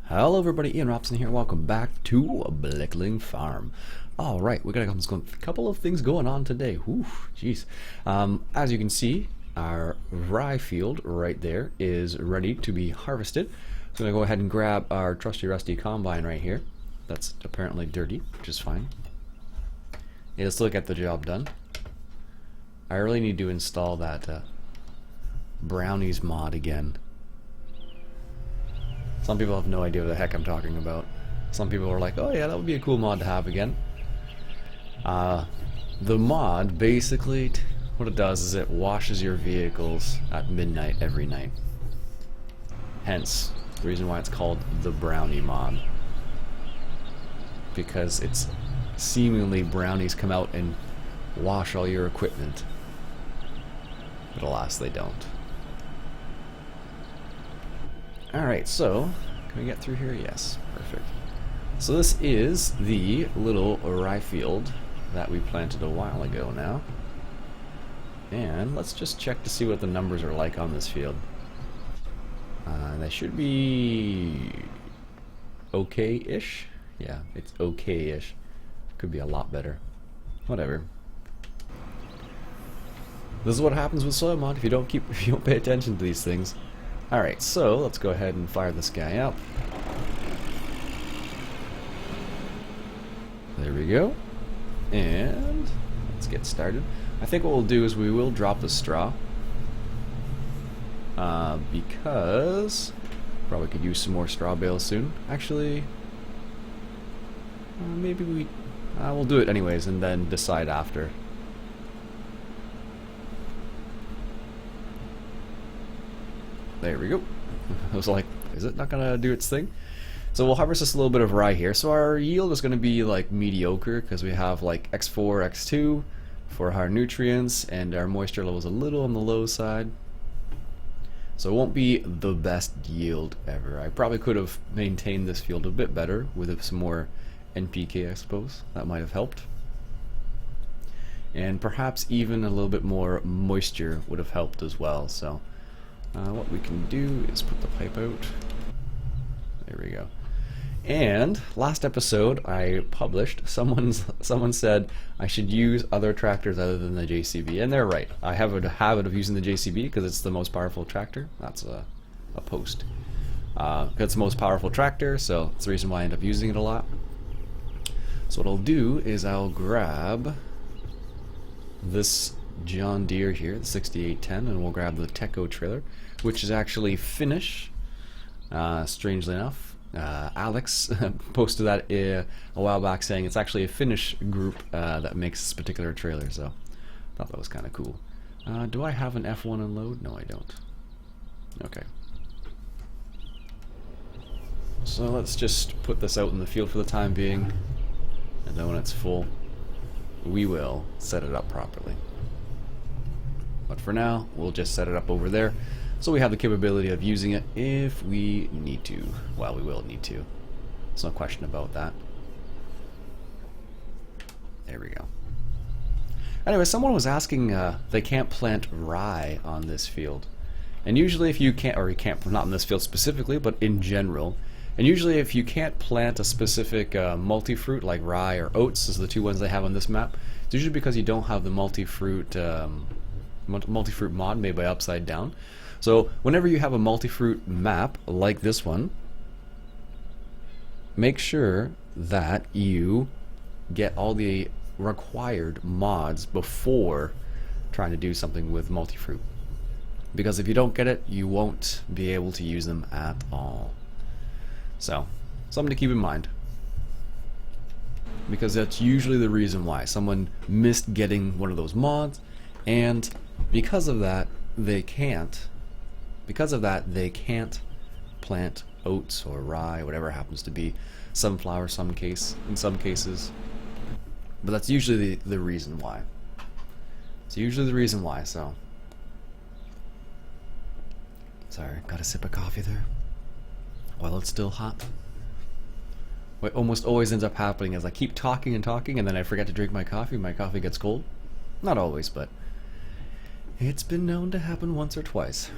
Hello everybody, Iain Robson here. Welcome back to Blickling Farm. Alright, we got a couple of things going on today. Whew, jeez. As you can see, our rye field right there is ready to be harvested. So I'm going to go ahead and grab our trusty rusty combine right here. That's apparently dirty, which is fine. Yeah, let's look at the job done. I really need to install that brownies mod again. Some people have no idea what the heck I'm talking about. Some people are like, oh yeah, that would be a cool mod to have again. The mod, basically, what it does is it washes your vehicles at midnight every night. Hence, the reason why it's called the brownie mod. Because it's seemingly brownies come out and wash all your equipment. But alas, they don't. Alright, so, can we get through here? Yes, perfect. So this is the little rye field that we planted a while ago now. And let's just check to see what the numbers are like on this field. They should be okay-ish. Yeah, it's okay-ish. Could be a lot better. Whatever. This is what happens with soil mod if you don't pay attention to these things. Alright, so let's go ahead and fire this guy up. There we go. And let's get started. I think what we'll do is we will drop the straw. Because probably could use some more straw bales soon. Actually, maybe we'll do it anyways and then decide after. There we go. I was like, is it not gonna do its thing? So we'll harvest just a little bit of rye here. So our yield is gonna be like mediocre because we have like X4, X2 for our nutrients, and our moisture level is a little on the low side. So it won't be the best yield ever. I probably could have maintained this field a bit better with some more NPK, I suppose. That might have helped. And perhaps even a little bit more moisture would have helped as well. So what we can do is put the pipe out. There we go. And last episode I published, someone said I should use other tractors other than the JCB, and they're right. I have a habit of using the JCB because it's the most powerful tractor. That's a post. It's the most powerful tractor, so that's the reason why I end up using it a lot. So what I'll do is I'll grab this John Deere here, the 6810, and we'll grab the Teco trailer, which is actually Finnish. Strangely enough, Alex posted that a while back saying it's actually a Finnish group that makes this particular trailer, so I thought that was kind of cool. Do I have an F1 unload? No, I don't. Okay. So let's just put this out in the field for the time being, and then when it's full, we will set it up properly. But for now, we'll just set it up over there, so we have the capability of using it if we need to. Well, we will need to. There's no question about that. There we go. Anyway, someone was asking, they can't plant rye on this field. And usually if you can't, or you can't, not in this field specifically, but in general, and usually if you can't plant a specific multi-fruit like rye or oats, those are the two ones they have on this map, it's usually because you don't have the multi-fruit mod made by Upside Down. So whenever you have a multi-fruit map like this one, make sure that you get all the required mods before trying to do something with multi-fruit. Because if you don't get it, you won't be able to use them at all. So, something to keep in mind. Because that's usually the reason why someone missed getting one of those mods, and because of that they can't plant oats or rye, whatever it happens to be, sunflower in some cases. But that's usually the reason why. It's usually the reason why, so. Sorry, got a sip of coffee there while it's still hot. What almost always ends up happening is I keep talking and talking, and then I forget to drink my coffee gets cold. Not always, but it's been known to happen once or twice.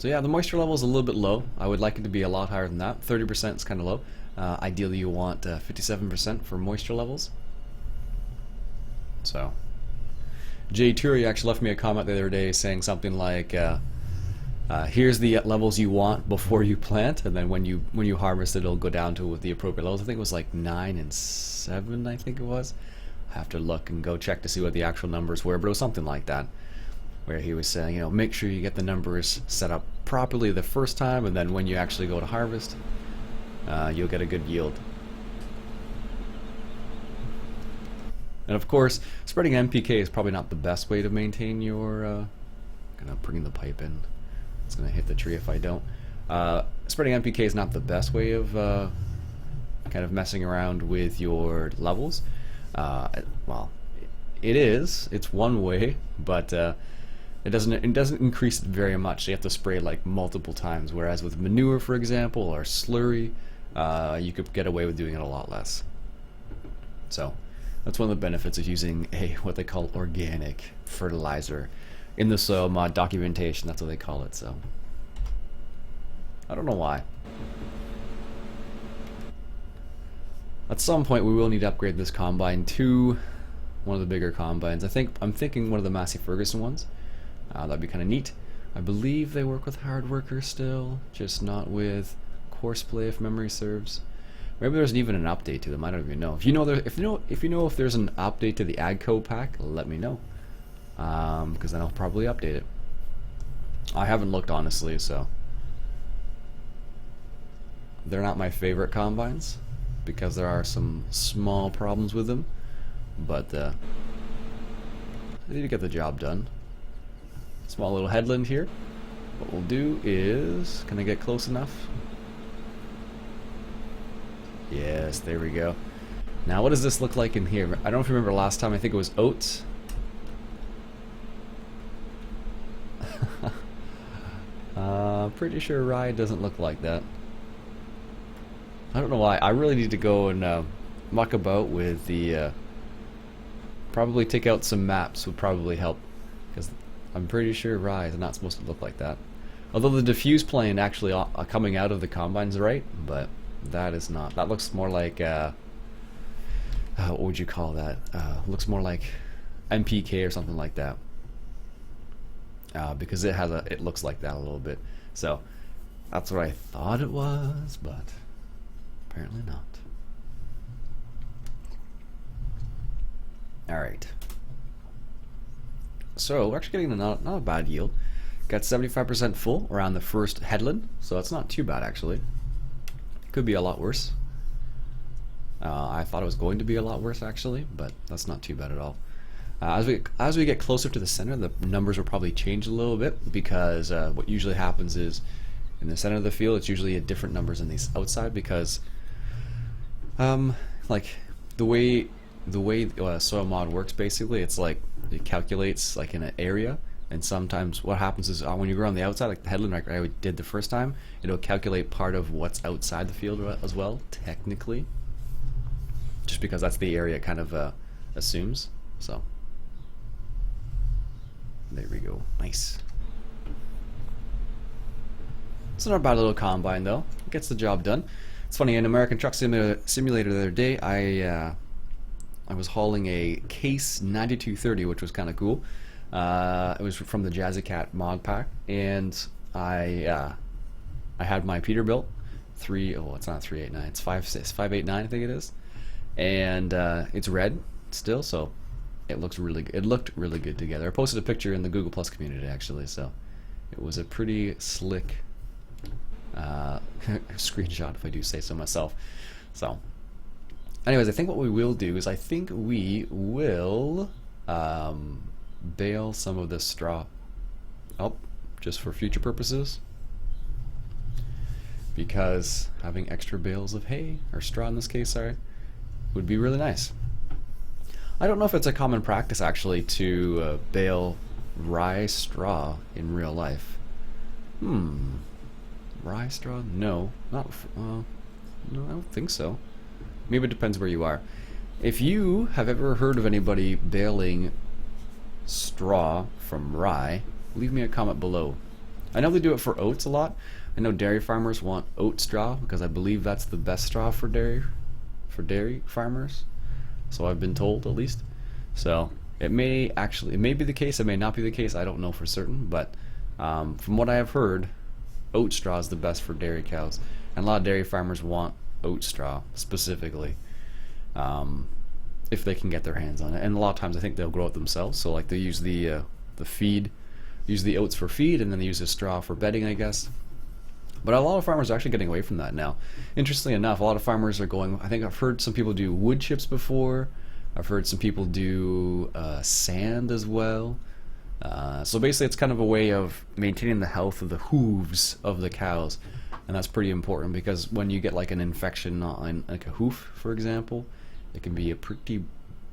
So yeah, the moisture level is a little bit low. I would like it to be a lot higher than that. 30% is kind of low. Ideally you want 57% for moisture levels. So Jay Turi actually left me a comment the other day saying something like, here's the levels you want before you plant, and then when you harvest it, it'll go down to the appropriate levels. I think it was like 9 and 7, I think it was. I have to look and go check to see what the actual numbers were, but it was something like that, where he was saying, you know, make sure you get the numbers set up properly the first time, and then when you actually go to harvest, you'll get a good yield. And of course, spreading NPK is probably not the best way to maintain your, gonna bring the pipe in. It's gonna hit the tree if I don't. Spreading NPK is not the best way of kind of messing around with your levels. Well, it is. It's one way, but it doesn't increase it very much. You have to spray like multiple times. Whereas with manure, for example, or slurry, you could get away with doing it a lot less. So that's one of the benefits of using what they call organic fertilizer in the soil mod documentation. That's what they call it. So I don't know why. At some point we will need to upgrade this combine to one of the bigger combines. I'm thinking one of the Massey Ferguson ones. That'd be kind of neat. I believe they work with hard workers still, just not with Courseplay, if memory serves. Maybe there's even an update to them. I don't even know. If you know if there's an update to the AgCo pack, let me know, because then I'll probably update it. I haven't looked honestly, so they're not my favorite combines because there are some small problems with them, but they need to get the job done. Small little headland here. What we'll do is, can I get close enough? Yes, there we go. Now what does this look like in here? I don't know if you remember last time, I think it was oats. Pretty sure rye doesn't look like that. I don't know why. I really need to go and muck about with the probably take out some maps would probably help, because I'm pretty sure rye is not supposed to look like that. Although the diffuse plane actually coming out of the combine's right, but that is not. That looks more like what would you call that? Looks more like MPK or something like that. Because it looks like that a little bit. So that's what I thought it was, but apparently not. All right. So we're actually getting not a bad yield. Got 75% full around the first headland, so that's not too bad actually. Could be a lot worse. I thought it was going to be a lot worse actually, but that's not too bad at all. As we get closer to the center, the numbers will probably change a little bit, because what usually happens is in the center of the field it's usually at different numbers than these outside, because like the way soil mod works, basically it's like it calculates like in an area, and sometimes what happens is when you go on the outside, like the headland like I did the first time, it'll calculate part of what's outside the field as well, technically, just because that's the area it kind of assumes. So there we go. Nice. It's not a bad little combine though. It gets the job done. It's funny, in American Truck Simulator the other day, I was hauling a Case 9230, which was kind of cool. It was from the Jazzy Cat mod pack, and I had my Peterbilt it's not 389, it's 589 I think it is, and it's red still, so it looked really good together. I posted a picture in the Google Plus community actually, so it was a pretty slick screenshot, if I do say so myself. So anyways, I think what we will do is I think we will bale some of this straw up just for future purposes, because having extra bales of hay, or straw in this case, sorry, would be really nice. I don't know if it's a common practice actually to bale rye straw in real life. Rye straw? No, not no, I don't think so. Maybe it depends where you are. If you have ever heard of anybody baling straw from rye, leave me a comment below. I know they do it for oats a lot. I know dairy farmers want oat straw because I believe that's the best straw for dairy farmers. So I've been told, at least. So it may be the case, it may not be the case, I don't know for certain, but from what I have heard, oat straw is the best for dairy cows. And a lot of dairy farmers want oat straw specifically, if they can get their hands on it. And a lot of times I think they'll grow it themselves, so like they use the feed, use the oats for feed, and then they use the straw for bedding, I guess. But a lot of farmers are actually getting away from that now. Interestingly enough, a lot of farmers are going, I think I've heard some people do wood chips before. I've heard some people do sand as well. So basically it's kind of a way of maintaining the health of the hooves of the cows. And that's pretty important because when you get like an infection on like a hoof, for example, it can be a pretty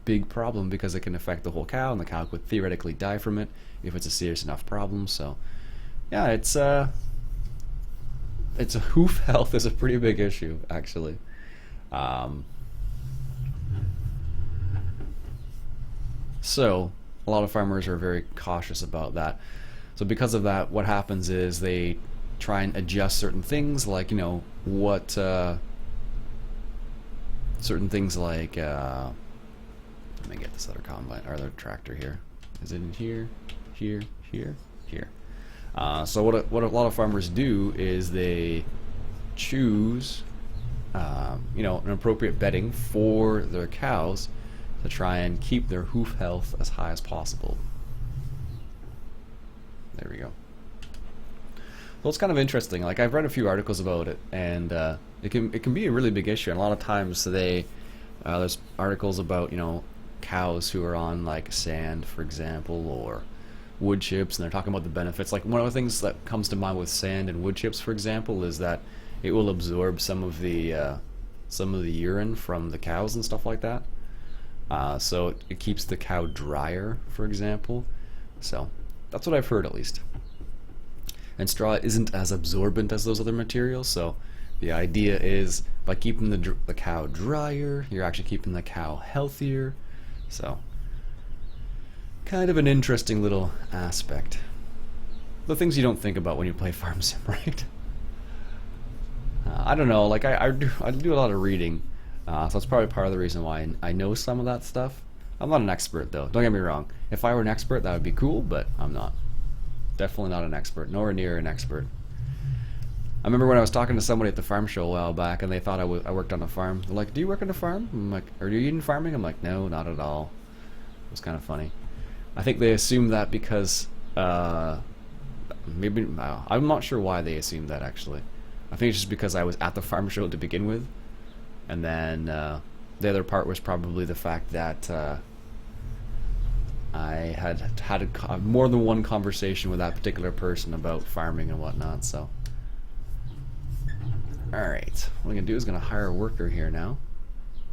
big problem because it can affect the whole cow, and the cow could theoretically die from it if it's a serious enough problem. So yeah, it's a hoof health is a pretty big issue, actually. So a lot of farmers are very cautious about that. So because of that, what happens is they try and adjust certain things, like, you know, what certain things like let me get this other combine or other tractor here. Is it in here, here, here, here? So what a lot of farmers do is they choose, you know, an appropriate bedding for their cows to try and keep their hoof health as high as possible. There we go. Well, it's kind of interesting. Like, I've read a few articles about it, and it can be a really big issue. And a lot of times there's articles about, you know, cows who are on like sand, for example, or wood chips, and they're talking about the benefits. Like, one of the things that comes to mind with sand and wood chips, for example, is that it will absorb some of the urine from the cows and stuff like that. So it keeps the cow drier, for example. So that's what I've heard, at least. And straw isn't as absorbent as those other materials, so the idea is by keeping the cow drier, you're actually keeping the cow healthier. So kind of an interesting little aspect. The things you don't think about when you play Farm Sim, right? I don't know, like I do a lot of reading, so that's probably part of the reason why I know some of that stuff. I'm not an expert, though, don't get me wrong. If I were an expert, that would be cool, but I'm not. Definitely not an expert, nowhere near an expert. I remember when I was talking to somebody at the farm show a while back, and they thought I worked on a farm. They're like, "Do you work on a farm?" I'm like, "Are you in farming?" I'm like, "No, not at all." It was kind of funny. I think they assumed that because maybe I'm not sure why they assumed that, actually. I think it's just because I was at the farm show to begin with, and then the other part was probably the fact that I had more than one conversation with that particular person about farming and whatnot. So, all right, what I'm gonna do is gonna hire a worker here now.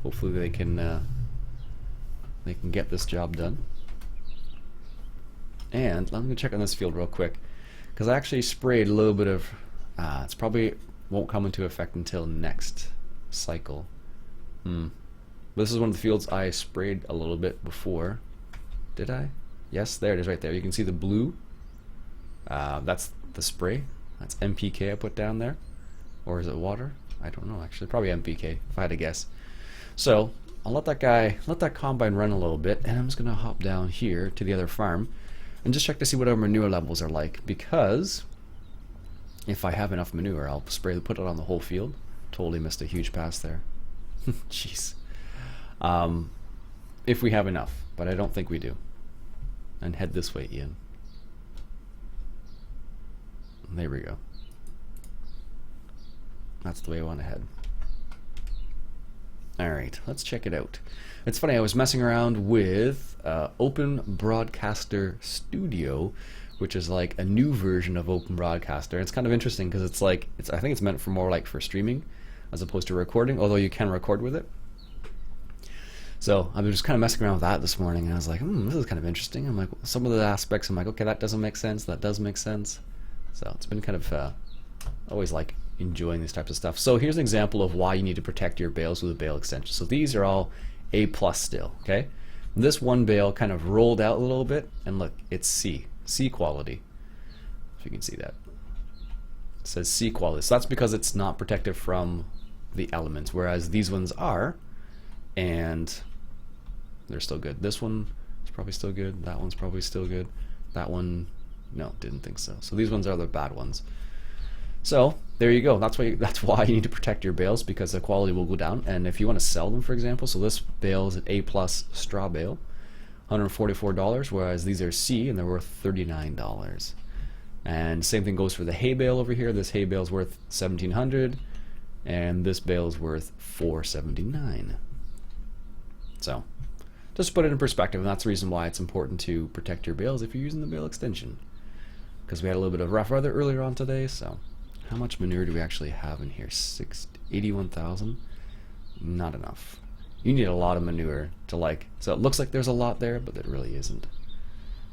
Hopefully they can get this job done. And let me check on this field real quick, because I actually sprayed a little bit of. It's probably won't come into effect until next cycle. But this is one of the fields I sprayed a little bit before. Did I? Yes, there it is right there. You can see the blue. That's the spray. That's NPK I put down there. Or is it water? I don't know, actually. Probably NPK, if I had to guess. So I'll let that combine run a little bit, and I'm just gonna hop down here to the other farm and just check to see what our manure levels are like, because if I have enough manure, I'll put it on the whole field. Totally missed a huge pass there. Jeez. If we have enough, but I don't think we do. And head this way, Ian. There we go. That's the way I want to head. Alright, let's check it out. It's funny, I was messing around with Open Broadcaster Studio, which is like a new version of Open Broadcaster. It's kind of interesting because it's like, I think it's meant for more like for streaming as opposed to recording, although you can record with it. So I was just kind of messing around with that this morning, and I was like, this is kind of interesting. I'm like, some of the aspects, I'm like, okay, that doesn't make sense, that does make sense. So it's been kind of always like enjoying these types of stuff. So here's an example of why you need to protect your bales with a bale extension. So these are all A+ still, okay? This one bale kind of rolled out a little bit, and look, it's C quality, if you can see that. It says C quality. So that's because it's not protected from the elements, whereas these ones are, and they're still good. This one is probably still good. That one's probably still good. That one, no, didn't think so. So these ones are the bad ones. So there you go. That's why you need to protect your bales, because the quality will go down. And if you want to sell them, for example, so this bale is an A+ straw bale, $144, whereas these are C and they're worth $39. And same thing goes for the hay bale over here. This hay bale is worth $1,700, and this bale is worth $479. So just to put it in perspective, and that's the reason why it's important to protect your bales if you're using the bale extension. Because we had a little bit of rough weather earlier on today, so how much manure do we actually have in here? 81,000? Not enough. You need a lot of manure to so it looks like there's a lot there, but it really isn't.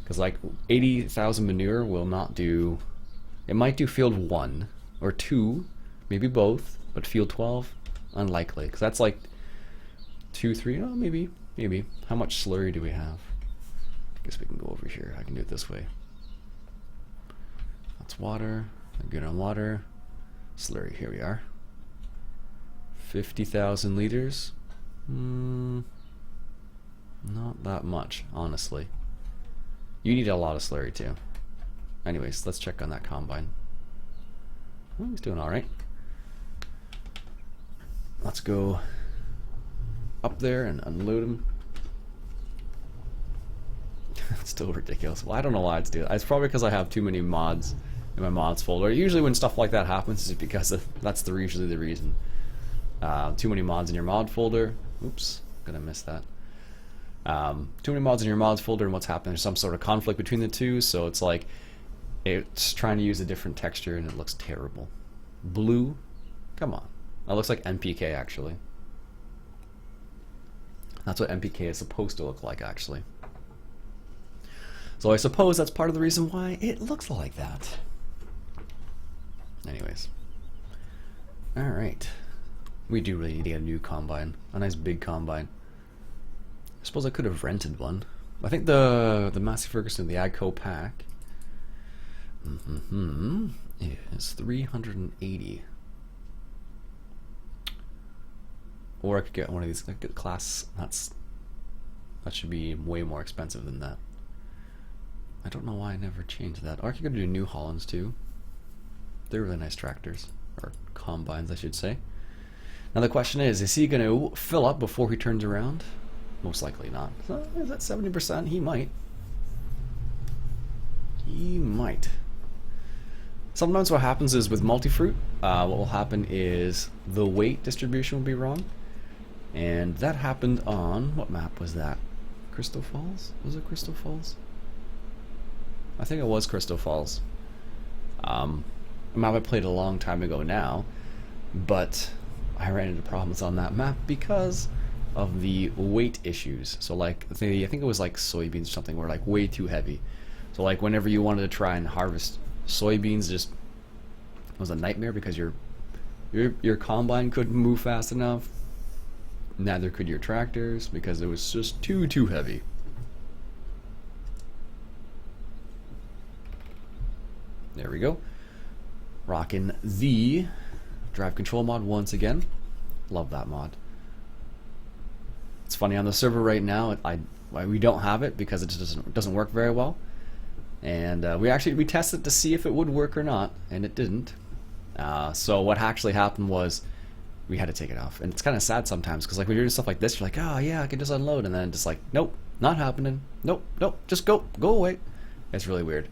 Because 80,000 manure will not do, it might do field 1 or 2, maybe both, but field 12, unlikely. Because that's 2, 3, oh, maybe. How much slurry do we have? I guess we can go over here. I can do it this way. That's water. I'm good on water. Slurry, here we are. 50,000 liters. Not that much, honestly. You need a lot of slurry too. Anyways, let's check on that combine. Well, he's doing alright. Let's go up there and unload him. It's still ridiculous. Well, I don't know why it's doing that. It's probably because I have too many mods in my mods folder. Usually when stuff like that happens, it's because that's usually the reason. Too many mods in your mod folder. Oops, gonna miss that. Too many mods in your mods folder, and what's happening? There's some sort of conflict between the two, so it's it's trying to use a different texture and it looks terrible. Blue? Come on. That looks like MPK actually. That's what MPK is supposed to look like actually. So I suppose that's part of the reason why it looks like that. Anyways. Alright. We do really need to get a new combine. A nice big combine. I suppose I could have rented one. I think the Massey Ferguson, the AGCO pack, is 380. Or I could get one of these class. That should be way more expensive than that. I don't know why I never changed that. Or I could go to New Hollands too. They're really nice tractors, or combines, I should say. Now the question is he going to fill up before he turns around? Most likely not. So is that 70%? He might. He might. Sometimes what happens is with multi-fruit, what will happen is the weight distribution will be wrong. And that happened on, what map was that? Crystal Falls? Was it Crystal Falls? I think it was Crystal Falls. A map I played a long time ago now, but I ran into problems on that map because of the weight issues. So I think it was soybeans or something were way too heavy. So whenever you wanted to try and harvest soybeans, just it was a nightmare because your combine couldn't move fast enough. Neither could your tractors because it was just too heavy. There we go. Rocking the drive control mod once again. Love that mod. It's funny, on the server right now, we don't have it because it just doesn't work very well. And we tested to see if it would work or not, and it didn't. So what actually happened was we had to take it off, and it's kind of sad sometimes because when you're doing stuff like this, you're like, oh yeah, I can just unload, and then just nope, not happening. Nope, just go away. It's really weird.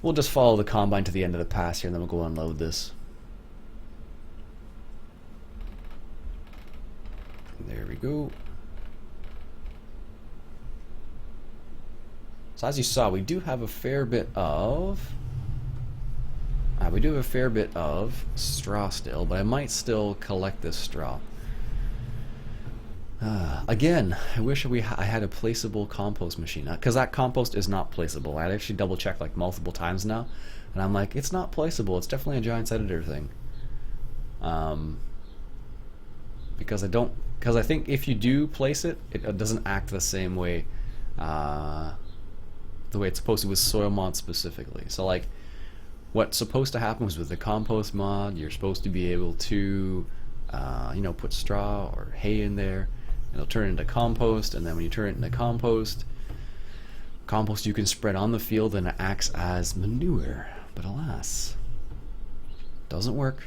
We'll just follow the combine to the end of the pass here, and then we'll go unload this. There we go. So as you saw, we do have a fair bit of straw still, but I might still collect this straw. Again, I wish I had a placeable compost machine, because that compost is not placeable. I actually double checked multiple times now, and I'm like, it's not placeable. It's definitely a Giants editor thing. Because I think if you do place it, it doesn't act the same way, the way it's supposed to with soil mod specifically. So what's supposed to happen was with the compost mod, you're supposed to be able to, you know, put straw or hay in there, and it'll turn it into compost, and then when you turn it into compost you can spread on the field and it acts as manure. But alas, doesn't work.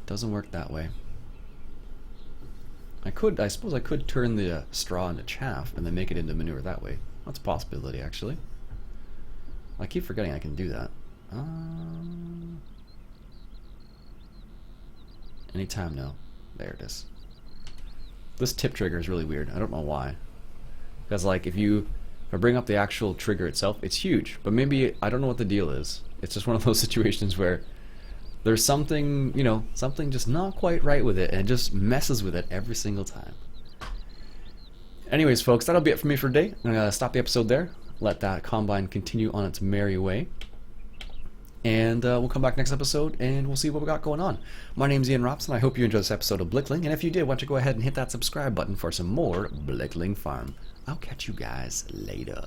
Doesn't work that way. I suppose I could turn the straw into chaff and then make it into manure that way. That's a possibility, actually. I keep forgetting I can do that. Anytime now. There it is. This tip trigger is really weird. I don't know why. Because like if I bring up the actual trigger itself, it's huge. But maybe I don't know what the deal is. It's just one of those situations where there's something, you know, something just not quite right with it, and it just messes with it every single time. Anyways, folks, that'll be it for me for today. I'm going to stop the episode there, let that combine continue on its merry way, and we'll come back next episode, and we'll see what we got going on. My name's Iain Robson. I hope you enjoyed this episode of Blickling, and if you did, why don't you go ahead and hit that subscribe button for some more Blickling Farm. I'll catch you guys later.